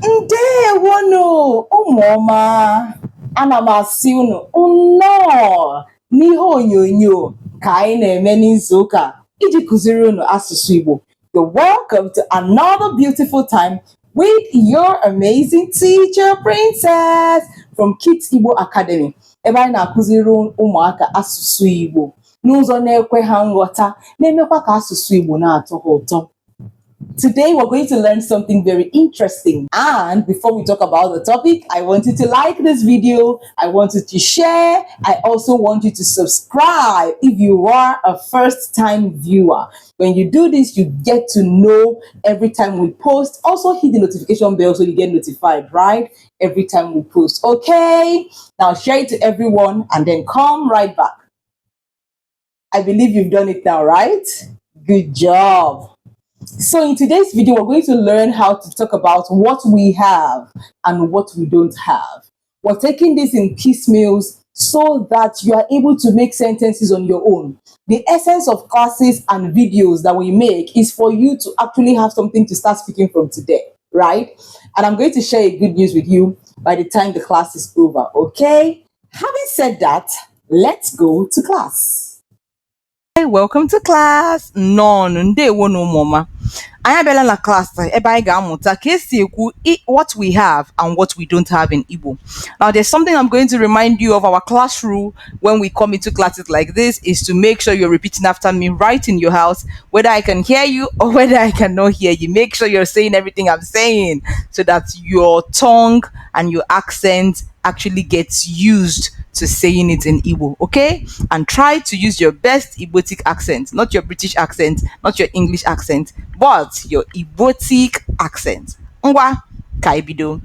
Ndewono ụmụọma, ana m asị unu nnọọ n'ihe onyonyo ka anyị na-eme n'izu ụka iji kụziri unu asụsụ Igbo. You're welcome to another beautiful time with your amazing teacher, Princess from Kids Igbo Academy. Ebe anyị na-akụziri ụmụaka asụsụ Igbo n'ụzọ na-ekwe ha nghọta, na-emekwa ka asụsụ Igbo na-atọ ha ụtọ. Today, we're going to learn something very interesting. And before we talk about the topic, I want you to like this video. I want you to share. I also want you to subscribe if you are a first-time viewer. When you do this, you get to know every time we post. Also, hit the notification bell so you get notified, right? Every time we post. Okay? Now, share it to everyone and then come right back. I believe you've done it now, right? Good job. So in today's video, we're going to learn how to talk about what we have and what we don't have. We're taking this in piecemeals so that you are able to make sentences on your own. The essence of classes and videos that we make is for you to actually have something to start speaking from today, right? And I'm going to share a good news with you by the time the class is over, okay? Having said that, let's go to class. Hey, welcome to class. Ndewo no mama. I am na class ebe anyị ga-amụta ka esi ekwu what we have and what we don't have in Igbo. Now there's something I'm going to remind you of. Our class rule when we come into classes like this is to make sure you're repeating after me right in your house, whether I can hear you or whether I cannot hear you. Make sure you're saying everything I'm saying so that your tongue and your accent actually gets used to saying it in Igbo, okay? And try to use your best Igbotic accent, not your British accent, not your English accent, but your Igbotic accent. Ngwa kaibido.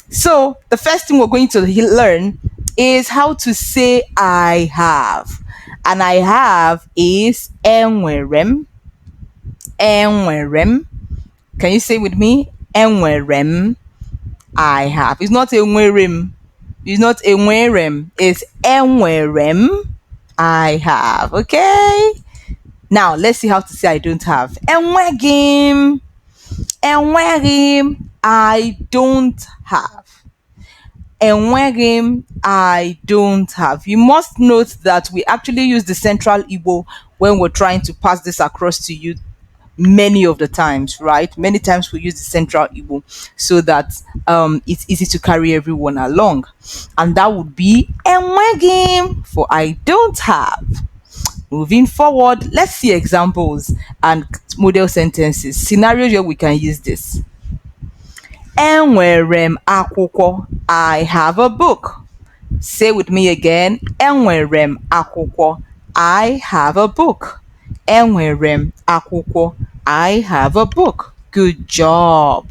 So the first thing we're going to learn is how to say I have. And I have is enwerem. Enwerem. Can you say with me? Enwerem. I have. It's not enwerem. It's not enwerem. It's enwerem. I have. Okay? Now, let's see how to say I don't have. Enwegim. Enwegim. I don't have. Enwegim. I don't have. You must note that we actually use the Central Igbo when we're trying to pass this across to you many of the times, right? Many times we use the Central Igbo so that it's easy to carry everyone along. And that would be enwegim for I don't have. Moving forward, let's see examples and model sentences, scenarios where we can use this. Enwerem akwụkwọ. I have a book. Say with me again. Enwerem akwụkwọ. I have a book. Enwerem akwụkwọ. I have a book. Good job.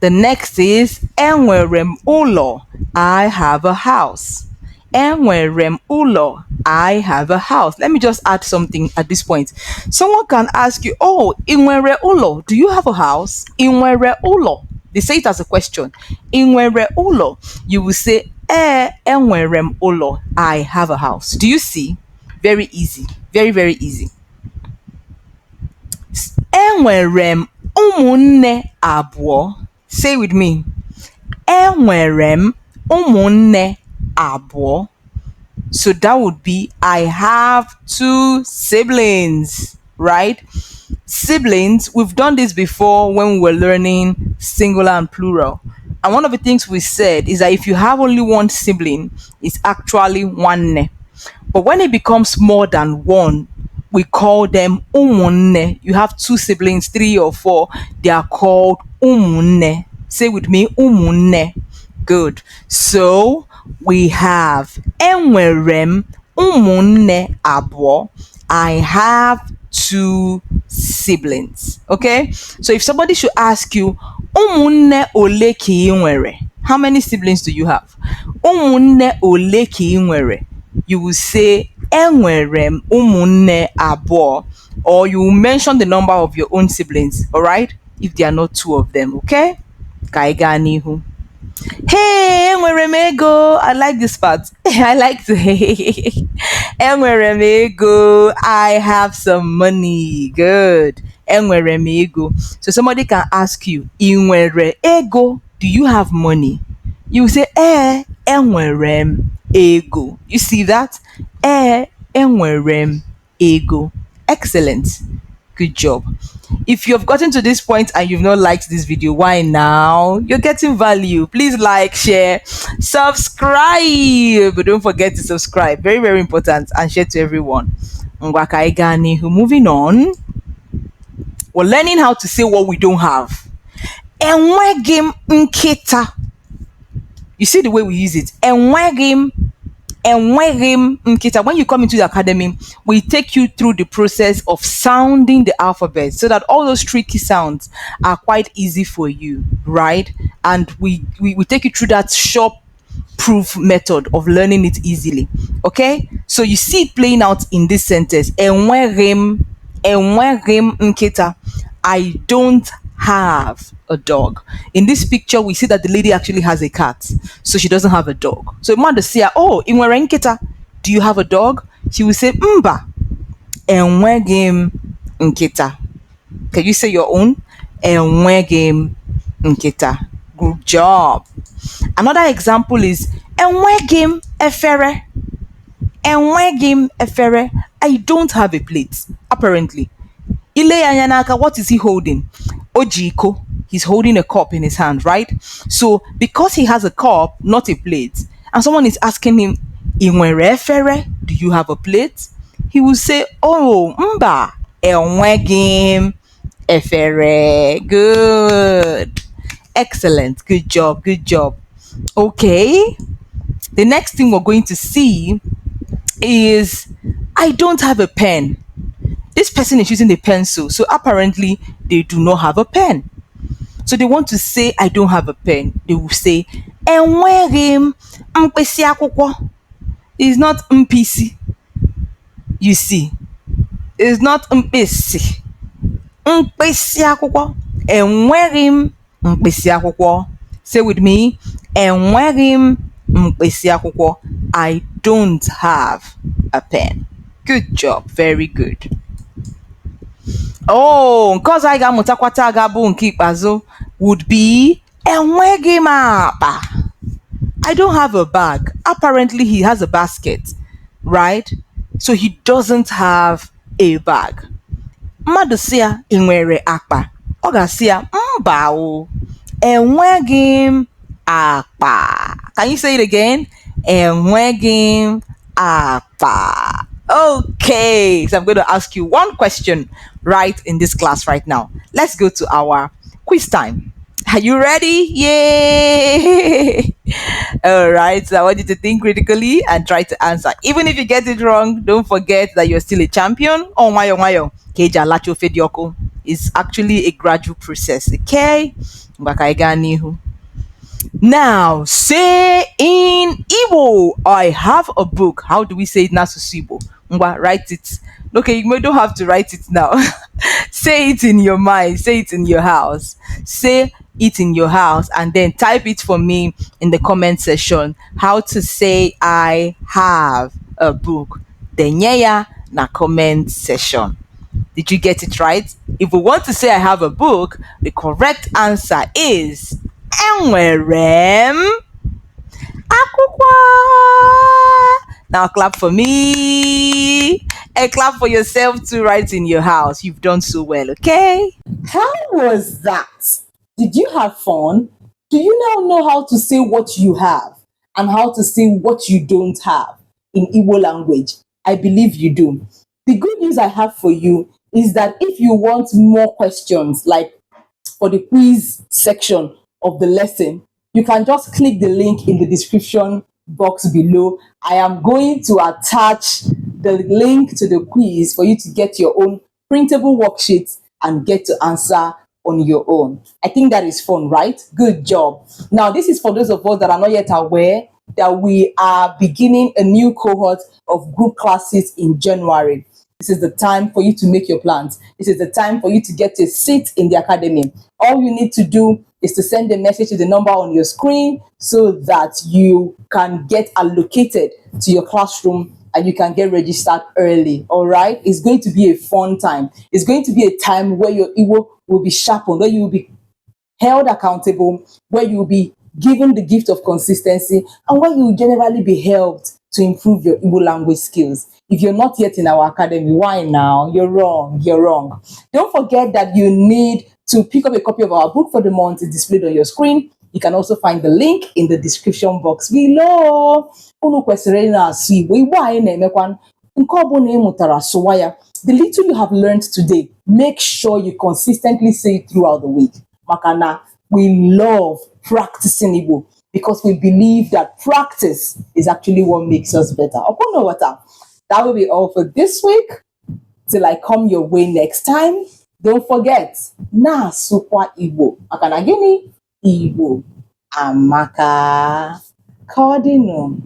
The next is enwerem ụlọ. I have a house. Enwerem ụlọ. I have a house. Let me just add something at this point. Someone can ask you, oh, inwere ụlọ, do you have a house? Inwere ụlọ. They say it as a question. Inwere ụlọ. You will say, enwerem ụlọ. I have a house. Do you see? Very easy. Very, very easy. Enwerem ụmụnne abụọ. Say with me. Enwerem ụmụnne abụọ. So that would be I have two siblings, right? Siblings, we've done this before when we were learning singular and plural. And one of the things we said is that if you have only one sibling, it's actually one. But when it becomes more than one, we call them umunne. You have two siblings, 3 or 4, they are called umunne. Say with me, umunne. Good. So we have enwerem umunne abụọ. I have 2 siblings. Okay? So if somebody should ask you, umunne ole ka ị nwere? How many siblings do you have? Umunne ole ka ị nwere? You will say enwerem umunne abụọ, or you will mention the number of your own siblings, all right? If there are not 2 of them, okay? Ka anyị gaa n'ihu. Hey, enwere m ego. I like this part. I like to enwere m ego. I have some money. Good. Enwere m ego. So somebody can ask you, Inwere ego? Do you have money? You say, enwere m ego. You see that? Enwere m ego. Excellent. Good job. If you have gotten to this point and you've not liked this video, why now? You're getting value. Please like, share, subscribe. But don't forget to subscribe. Very, very important. And share to everyone. Ngwa ka anyị gaa n'ihu. Moving on. We're learning how to say what we don't have. Enweghị m nkịta. You see the way we use it. Enweghị m nkịta. When you come into the academy, we take you through the process of sounding the alphabet so that all those tricky sounds are quite easy for you, right? And we take you through that short proof method of learning it easily. Okay? So you see it playing out in this sentence. Enweghị m nkịta. I don't have a dog. In this picture, we see that the lady actually has a cat, so she doesn't have a dog. So mother say, oh, inwere nkịta, do you have a dog? She will say, mba, enweghị m nkịta. Can you say your own? Enweghị m nkịta. Good job. Another example is enweghị m efere. Enweghị m efere. I don't have a plate. Apparently. Ile anya n'aka, what is he holding? Ojiko. He's holding a cup in his hand, right? So because he has a cup, not a plate, and someone is asking him, Inwere efere? Do you have a plate? He will say, oh, mba, enweghị m efere. Good. Excellent. Good job. Good job. Okay. The next thing we're going to see is I don't have a pen. This person is using a pencil, so apparently they do not have a pen. So they want to say, I don't have a pen. They will say, enweghị m mkpịsị akwụkwọ. It's not mpisi. You see, it's not mpisi. Mkpịsị akwụkwọ. Enweghị m mkpịsị akwụkwọ. Say with me, enweghị m mkpịsị akwụkwọ. I don't have a pen. Good job. Very good. Oh, nke ọzọ anyị ga-amụtakwata agabụ nke ikpeazụ would be enweghị m akpa. I don't have a bag. Apparently he has a basket, right? So he doesn't have a bag. Mmadụ sị ya, ị nwere akpa? Ọ ga-asị ya, mba o, enweghị m akpa. Can you say it again? Enweghị m akpa. Okay, so I'm going to ask you one question right in this class right now. Let's go to our quiz time. Are you ready? Yay! All right, so I want you to think critically and try to answer. Even if you get it wrong, don't forget that you're still a champion. Oh my. Keja lacho fedioko is actually a gradual process. Okay? Now, say in Igbo, I have a book. How do we say it in asusu Igbo? Write it. Okay, you don't have to write it now. Say it in your mind. Say it in your house. Say it in your house and then type it for me in the comment section. How to say I have a book. Denyeya na comment section. Did you get it right? If we want to say I have a book, the correct answer is enwere m akwụkwọ. Now clap for me and clap for yourself too right in your house. You've done so well, okay? How was that? Did you have fun? Do you now know how to say what you have and how to say what you don't have in Igbo language? I believe you do. The good news I have for you is that if you want more questions, like for the quiz section of the lesson, you can just click the link in the description box below. I am going to attach the link to the quiz for you to get your own printable worksheets and get to answer on your own. I think that is fun, right? Good job. Now, this is for those of us that are not yet aware that we are beginning a new cohort of group classes in January. This is the time for you to make your plans. This is the time for you to get a seat in the academy. All you need to do is to send a message to the number on your screen so that you can get allocated to your classroom and you can get registered early. All right, it's going to be a fun time. It's going to be a time where your Igbo will be sharpened, where you will be held accountable, where you will be given the gift of consistency, and where you will generally be helped to improve your Igbo language skills. If you're not yet in our academy, why now? You're wrong. You're wrong. Don't forget that you need to pick up a copy of our book for the month. It's displayed on your screen. You can also find the link in the description box below. Unu kwesịrị ị na-asụ Igbo. Igbo anyị na-emekwa nke ọ bụla ị mụtara sụwa ya. The little you have learned today, make sure you consistently say it throughout the week. Makana, we love practicing Igbo because we believe that practice is actually what makes us better. That will be all for this week. Till I come your way next time, don't forget, na sukwa Igbo. Makana gini? Igbo amaka. Cardinal.